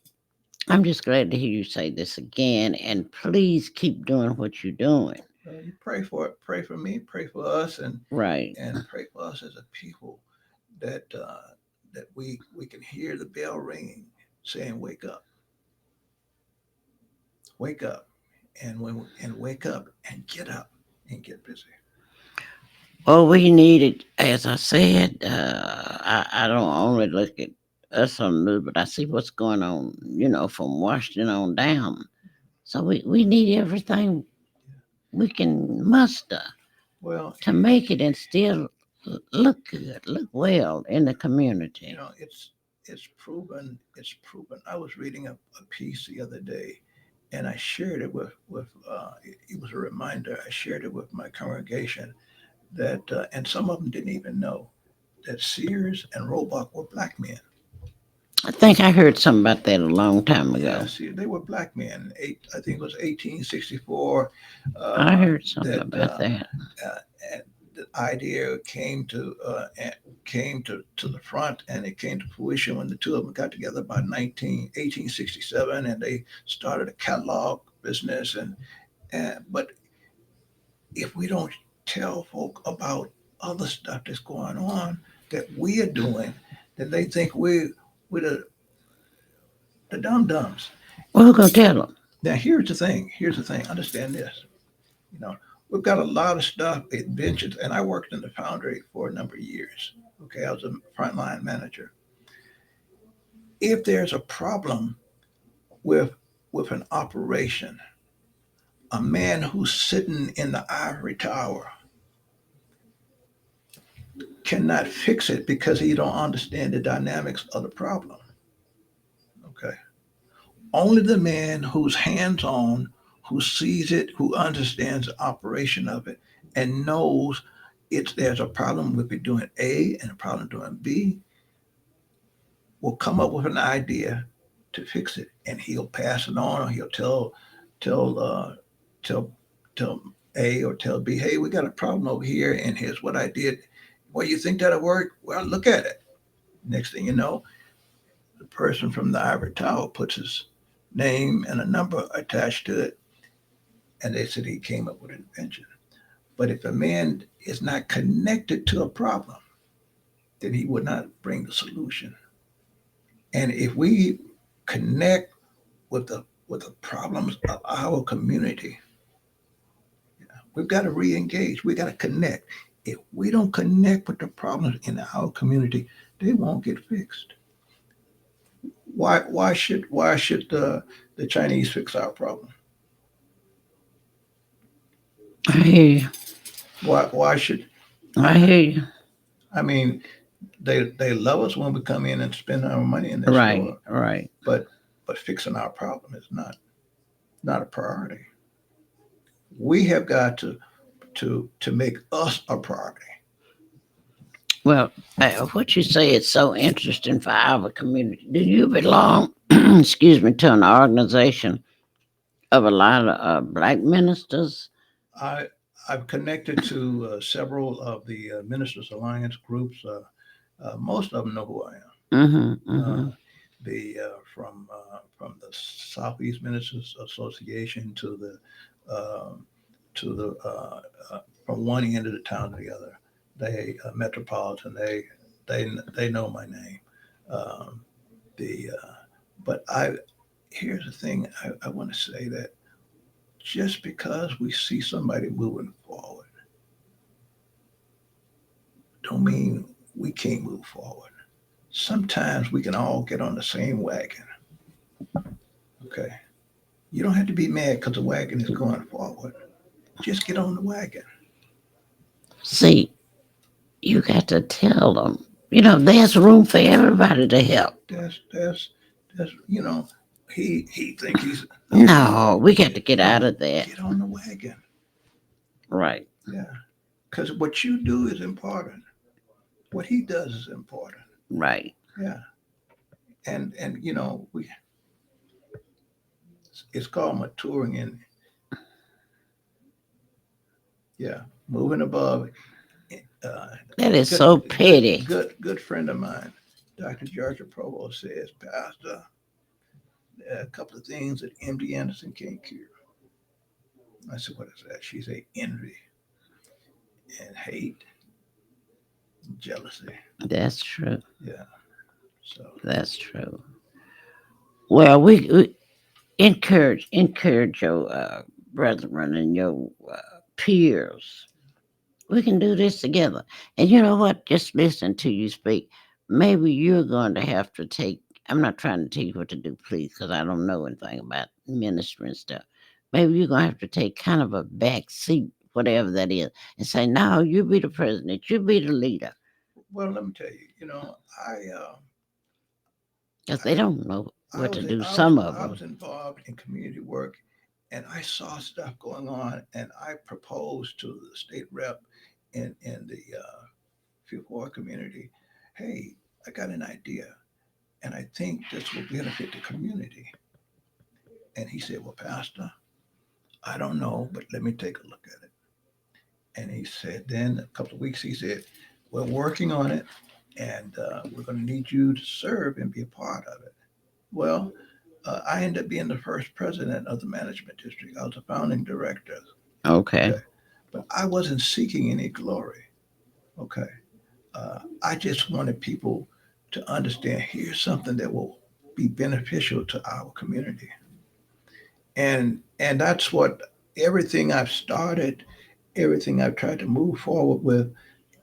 I'm just glad to hear you say this again, and please keep doing what you're doing. You pray for me, pray for us, Right. and pray for us as a people that we can hear the bell ringing, saying, wake up, and wake up and get up and get busy." Well, we needed, as I said, I don't only look at us on the news, but I see what's going on, from Washington on down. So we need everything we can muster Well, to make it and still look good, look well in the community. it's proven. I was reading a piece the other day, and I shared it it was a reminder. I shared it with my congregation that, and some of them didn't even know that Sears and Roebuck were black men. I think I heard something about that a long time Yeah, ago. see, they were black men. I think it was 1864. I Uh, heard something that about that. and the idea came to the front, and it came to fruition when the two of them got together by 1867, and they started a catalog business. But if we don't tell folk about other stuff that's going on that we are doing, that they think we're the dum-dums. Well, who gonna tell them? Now, here's the thing. Here's the thing. Understand this. You know, we've got a lot of stuff, inventions, and I worked in the foundry for a number of years. Okay, I was a frontline manager. If there's a problem with an operation, a man who's sitting in the ivory tower cannot fix it because he don't understand the dynamics of the problem. Okay, only the man who's hands-on, who sees it, who understands the operation of it, and knows it's there's a problem with it doing A and a problem doing B, will come up with an idea to fix it, and he'll pass it on, or he'll tell tell tell A or tell B, hey, we got a problem over here, and here's what I did. Well, you think that'll work? Well, look at it. Next thing you know, the person from the ivory tower puts his name and a number attached to it, and they said he came up with an invention. But if a man is not connected to a problem, then he would not bring the solution. And if we connect with the problems of our community, we've got to re-engage. We got to connect. If we don't connect with the problems in our community, they won't get fixed. Why should the Chinese fix our problem? I hear you. Why should I hear you. I mean they love us when we come in and spend our money in their Right, store, right. but fixing our problem is not a priority. We have got to make us a priority. Well, what you say is so interesting for our community. Do you belong, excuse me, to an organization of a lot of black ministers? I I've connected to several of the Ministers Alliance groups. Most of them know who I Mm-hmm, am. mm-hmm. From the Southeast Ministers Association uh, to the from one end of the town to the other. They metropolitan. They know my name. Um, the but I Here's the thing. I want to say that just because we see somebody moving forward, don't mean we can't move forward. Sometimes we can all get on the same wagon. Okay, you don't have to be mad because the wagon is going forward. Just get on the wagon. See, you got to tell them, there's room for everybody to help. That's he think he's No, we got to get out no, of that. get on the wagon. Right, Yeah, because what you do is important. What he does is important. right. Yeah, and we it's called maturing and yeah, moving above. Uh, That is good, so petty. good friend of mine, Dr. Georgia Provost says, Pastor, there are a couple of things that MD Anderson can't cure. I said, what is that? She said, envy and hate, and jealousy. That's true. Yeah. So That's true. Well, we encourage your brethren and your peers. We can do this together. And you know what? Just listen to you speak. Maybe you're going to have to take. I'm not trying to tell you what to do, please, because I don't know anything about ministry and stuff. Maybe you're going to have to take kind of a back seat, whatever that is, and say, "No, you be the president. You be the leader," well, let me tell you, because they I don't know I what to was do. I was Some of I them. was involved in community work, and I saw stuff going on, and I proposed to the state rep in the Fifth Ward community, hey, I got an idea, and I think this will benefit the community. And he said, well, Pastor, I don't know, but let me take a look at it. And he said, then a couple of weeks, he said, we're working on it, and we're going to need you to serve and be a part of it. Well, I ended up being the first president of the management district. I was a founding director. Okay. Okay. But I wasn't seeking any glory. Okay. I just wanted people to understand here's something that will be beneficial to our community. And that's what everything I've started, everything I've tried to move forward with,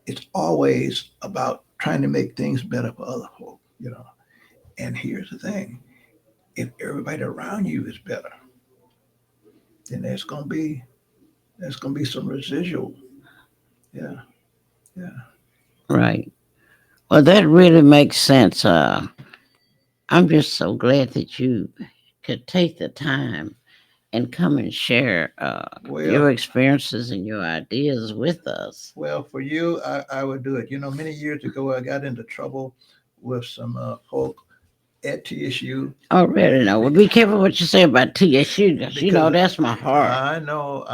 it's always about trying to make things better for other folk, you know. And here's the thing, if everybody around you is better, then there's gonna be some residual. Yeah, yeah. Right. Well, that really makes sense. I'm just so glad that you could take the time and come and share Well, your experiences and your ideas with us. well, for you, I would do it. You know, many years ago, I got into trouble with some folk at TSU. Already know. Well, be careful what you say about TSU, because you Because know that's my heart. I know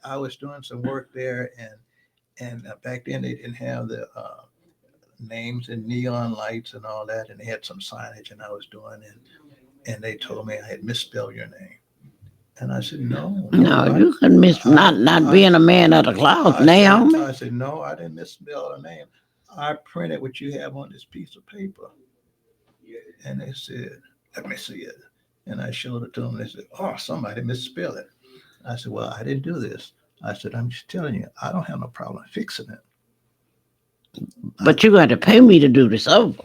I was doing some work there, and back then they didn't have the names and neon lights and all that, and they had some signage, and I was doing, and they told me I had misspelled your name, and I said no, No, no, you can miss I, not I, being a man of the cloth, Naomi. I said no, I didn't misspell the name. I printed what you have on this piece of paper, and they said, let me see it, and I showed it to them. They said, oh, somebody misspelled it. I said, well, I didn't do this. I said, I'm just telling you, I don't have no problem fixing it. I, But you're going to pay me to do this over.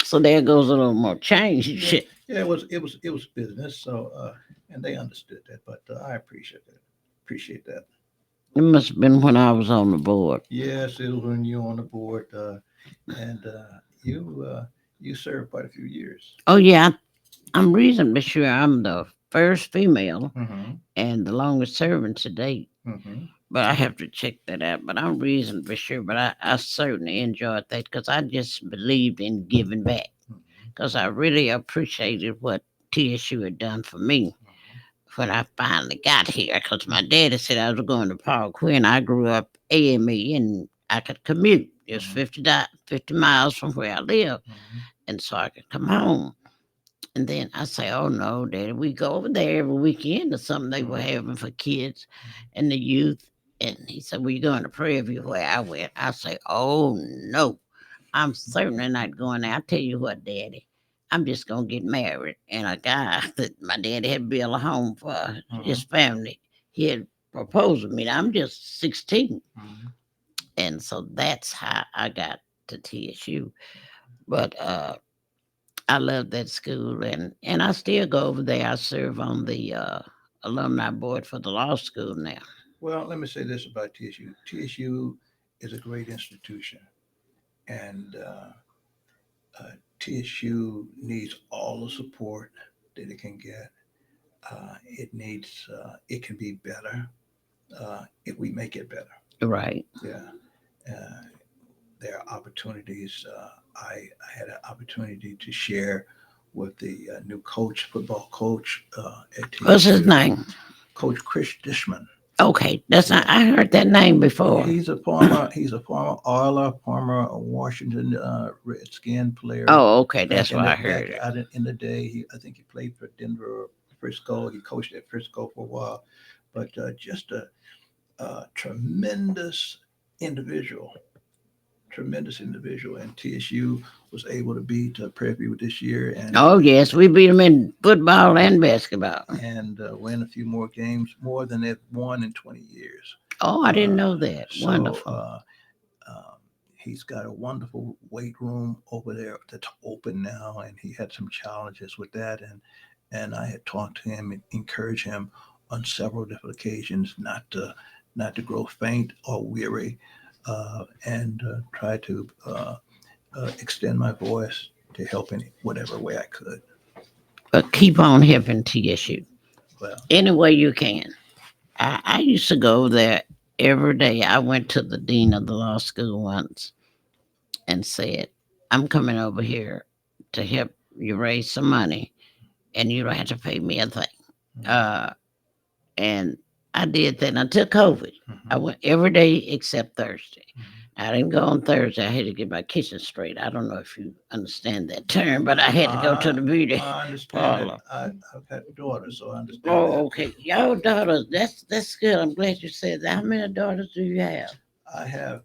So there goes a little more change. yeah, yeah, it was business. So, and they understood that, but I appreciate that. Appreciate that. It must have been when I was on the board. Yes, it was when you were on the board, and you served quite a few years. Oh yeah, I'm reasonably sure I'm the first female Mm-hmm. and the longest serving to date. Mm-hmm. But I have to check that out. But I'm reasonably sure. But I certainly enjoyed that because I just believed in giving back. Because I really appreciated what TSU had done for me when I finally got here. Because my daddy said I was going to Paul Quinn. I grew up AME and I could commute just Mm-hmm. 50 miles from where I live. Mm-hmm. And so I could come home. And then I say, oh no, Daddy, we go over there every weekend or something they were Mm-hmm. having for kids and the youth. And he said, well, you going to Prairie where I went? I say, oh no, I'm certainly not going there. I tell you what, Daddy, I'm just going to get married. And a guy that my daddy had built a home for Mm-hmm. his family, he had proposed with me. Now, I'm just 16. Mm-hmm. And so that's how I got to TSU. But I love that school, and I still go over there. I serve on the alumni board for the law school now. Well, let me say this about TSU. TSU is a great institution, and TSU needs all the support that it can get. It can be better if we make it better. Right. Yeah. Uh, there are opportunities. I had an opportunity to share with the new coach, football coach at What's his TSU, name? Coach Chris Dishman. Okay, that's not, Yeah, I heard that name before. he's a former Oiler, former Washington Redskin player. Oh, okay, that's why I Back heard it. out in the day, I think he played for Denver, Frisco. He coached at Frisco for a while, but just a individual, tremendous individual. And TSU was able to beat Prairie View this year Oh yes, we beat them in football and basketball. and win a few more games, more than they've won in 20 years. Oh, I didn't Uh, know that. so Wonderful. um, he's got a wonderful weight room over there that's open now, and he had some challenges with that. And I had talked to him and encouraged him on several different occasions not to grow faint or weary, and try to extend my voice to help in whatever way I could. But keep on helping TSU Well, any way you can. I used to go there every day. I went to the dean of the law school once and said, I'm coming over here to help you raise some money and you don't have to pay me a thing. Uh, and I did that until COVID. I mhm, went every day except Thursday. mhm. I didn't go on Thursday. I had to get my kitchen straight. I don't know if you understand that term, but I had to go to I the beauty I understand it. parlor. I've got daughters, so I understand that. Oh, okay. Your daughters, that's good. I'm glad you said that. How many daughters do you have? I have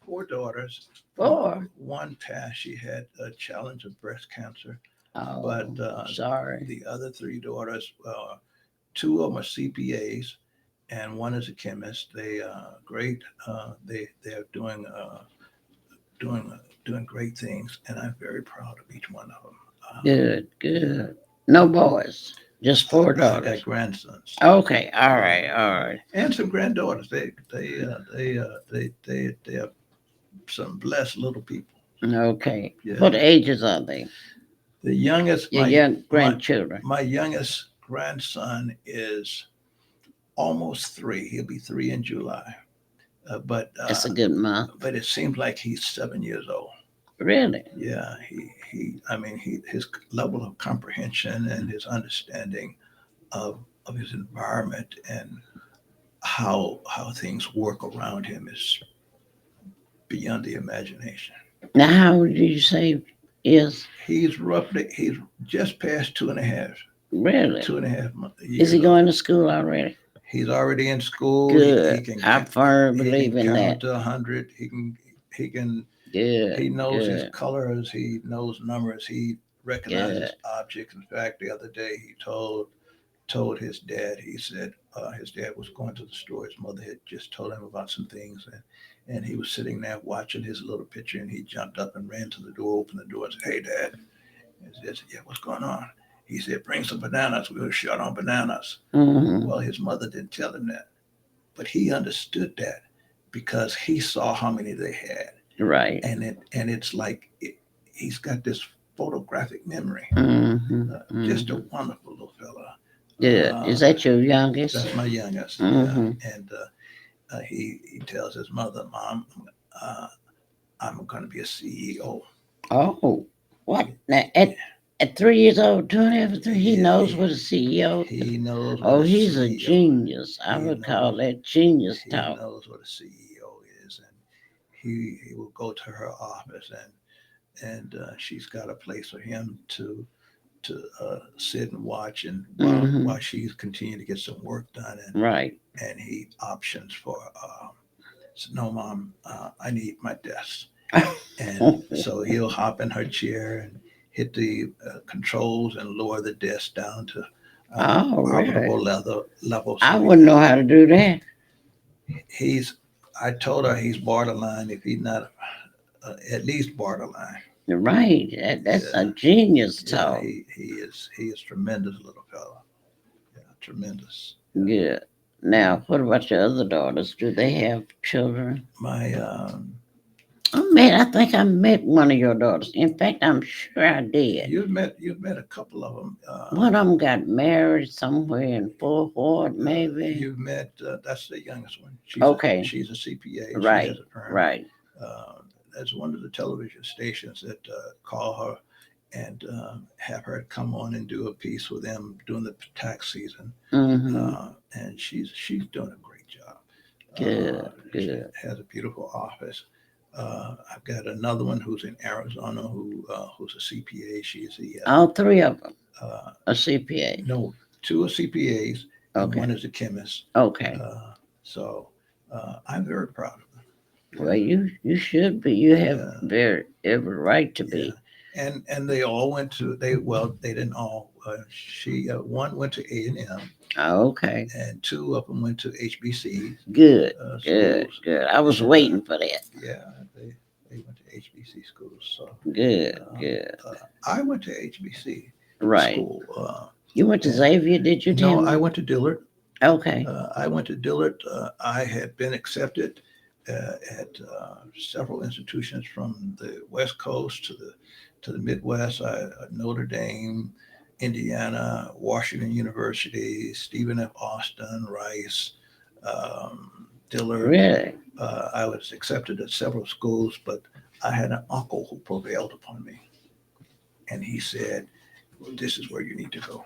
four daughters. Four. One passed. She had a challenge of breast cancer. Oh, But sorry. the other three daughters, two of them are CPAs, and one is a chemist. They great. They're doing great things, and I'm very proud of each one of them. Good, Yeah, good. No boys, just four I got daughters. grandsons Okay, all right, all right. and some granddaughters. They are some blessed little people. Okay. Yeah, What ages are they? the youngest, Your young grandchildren. my youngest grandson is almost three. He'll be three in July. That's a good month. But it seems like he's 7 years old. Really? Yeah, I mean, his level of comprehension and his understanding of his environment and how things work around him is beyond the imagination. Now, how old did you say is? He's just past Really? 2.5 Is years he old. going to school already? He's already in school. He Good. can I firmly he believe can in count that. to 100. He can Good, he knows his good, colors. He knows numbers. He good. recognizes objects. In fact, the other day he told his dad. He said his dad was going to the store. His mother had just told him about some things, and he was sitting there watching his little picture, and he jumped up and ran to the door, opened the door, and said, "Hey, Dad." He said, "Yeah, what's going on?" He said, "Bring some bananas. We're short on bananas." Hmm. Well, his mother didn't tell him that, but he understood that because he saw how many they had, Right. and it's like he's got this photographic memory. Hmm. Just a Hmm. wonderful little fella. Good. Is that your youngest? That's my youngest. Yeah, Hmm. and he tells his mother, "Mom, uh, I'm going to be a CEO." Oh, what? Now, at 3 years old, 2.5 or three, he Yeah, knows what a CEO is. he knows what Oh, a he's a CEO. genius. I He would call knows that genius he talk. knows what a CEO is, and he will go to her office, and she's got a place for him to sit and watch, and Hmm. while she's continuing to get some work done, Right. and he options for so, no, Mom, I need my desk. And so he'll hop in her chair and hit the controls and lower the desk down to Oh, really? operable level I so he wouldn't can. know how to do that. He's. I told her he's borderline. If he's not at least borderline. Right. That's a Yeah, genius yeah. talk. He is tremendous little fella. Yeah, tremendous. Yeah. Good. Now, what about your other daughters? Do they have children? My I think I met one of your daughters. In fact, I'm sure I did. you've met a couple of them. One of them got married somewhere in Fort Worth, maybe. You've met that's the youngest one. Okay, She's a CPA. She right, has a firm. right. Uh, there's one of the television stations that call her and have her come on and do a piece with them during the tax season. Mm-hmm. And she's doing a great job. Good, She good. has a beautiful office. I've got another one who's in Arizona who's a CPA. She's the All three of them uh, are CPA. no, two are CPAs and Okay, one is a chemist. okay. So I'm very proud of them. Well, Yeah, you should be. You have yeah, very every right to yeah. be. And they all went to they didn't all. She one went to A&M Okay, and two of them went to HBC good, good, schools. good. I was And waiting for that. yeah, they went to HBC schools. So Good, um, good. I went to HBC Right. school. You went to And Xavier, did you tell no, I me? went to Dillard. Okay. I went to Dillard. I had been accepted at several institutions from the West Coast to the Midwest. Notre Dame, Indiana, Washington University, Stephen F. Austin, Rice, Dillard. Really? I was accepted at several schools, but I had an uncle who prevailed upon me, and he said, well, "This is where you need to go."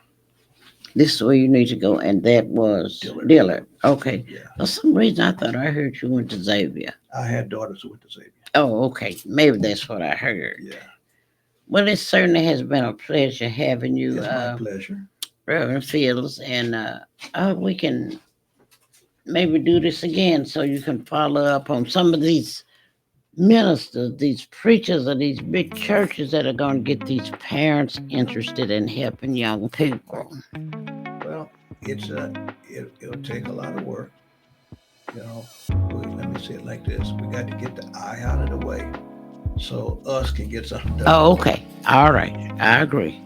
This is where you need to go, and that was Dillard. Dillard. Okay. Yeah, For some reason, I thought I heard you went to Xavier. I had daughters who went to Xavier. Oh, okay. Maybe that's what I heard. Yeah, Well, it certainly has been a pleasure having you, it's my pleasure. Reverend Fields, and we can maybe do this again so you can follow up on some of these ministers, these preachers of these big churches that are going to get these parents interested in helping young people? Well, it'll take a lot of work. You know, let me say it like this: we got to get the I out of the way so us can get something done. Oh, okay. All right. I agree.